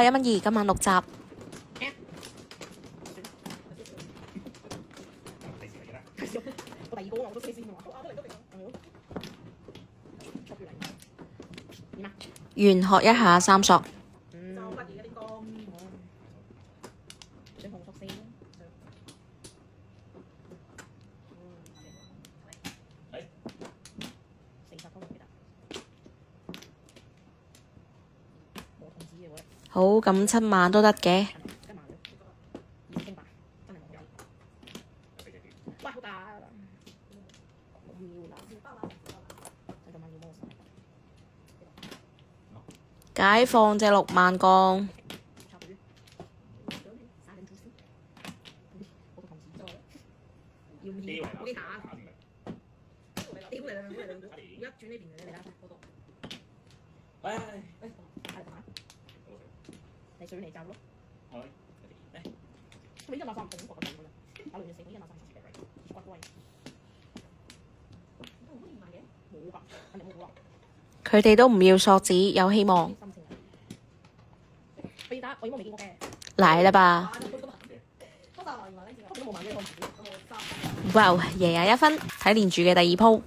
1蚊2，今晚6集。玄學一下3索。好，咁7萬都得嘅。解放隻6萬降。佢哋都唔要索子，有希望。嚟啦吧！哇，贏1分，睇連住嘅第2鋪。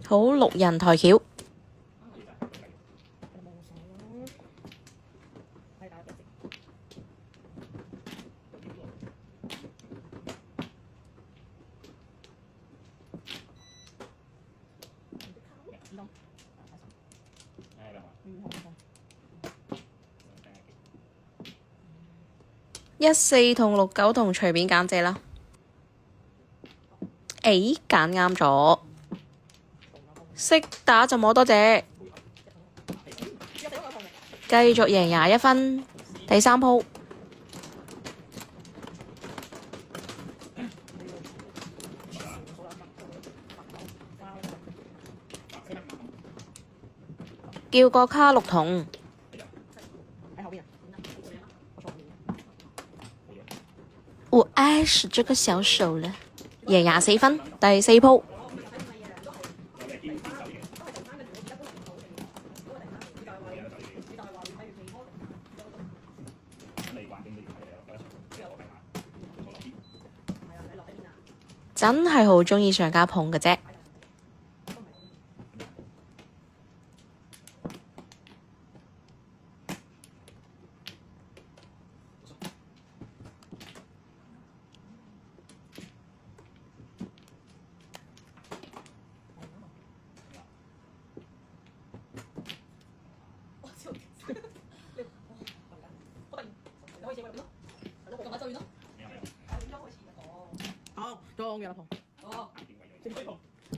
好，6人抬轎。14同69同隨便揀隻啦。誒，揀啱咗，識打就摸多隻，繼續贏21分，第3鋪。叫個卡6筒。我愛死這個小手了，贏24分，第4鋪。真係好鍾意上家捧嘅啫。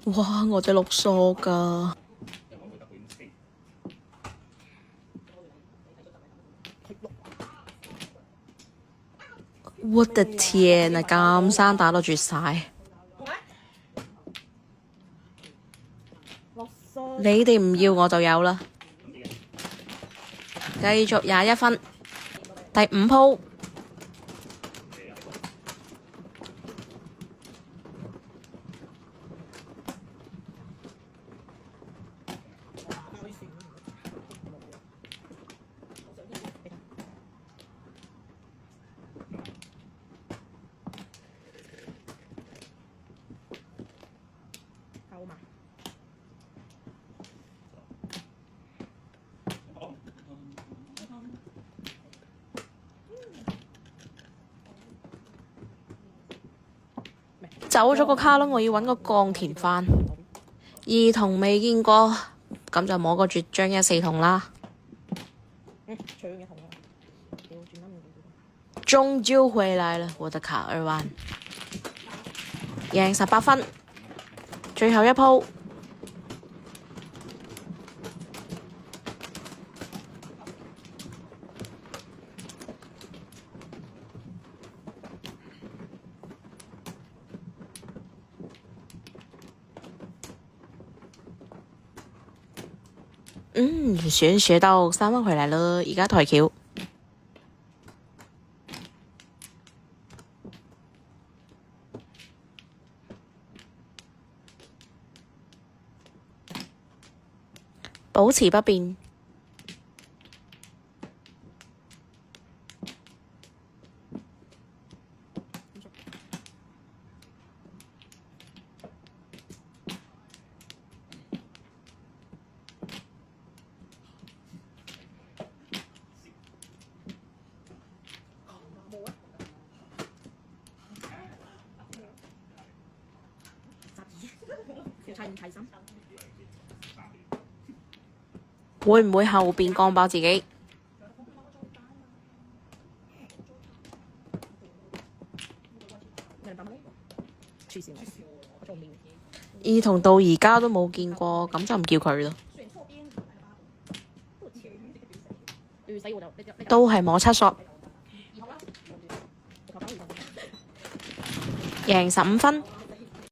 哇！我隻6索㗎，我的天啊！咁生打到絕晒，你哋唔要我就有啦。繼續21分，第5鋪。走咗個卡窿，我要揾個鋼填翻。2筒未見過，咁就摸個絕張14筒啦。終究回來了，我的卡2萬，贏18分，最後一鋪。學到3蚊回來了，而家抬轎。保持不變。會唔會後邊降爆自己？二筒到而家都冇見過，咁就唔叫佢啦。都係摸七索，贏15分。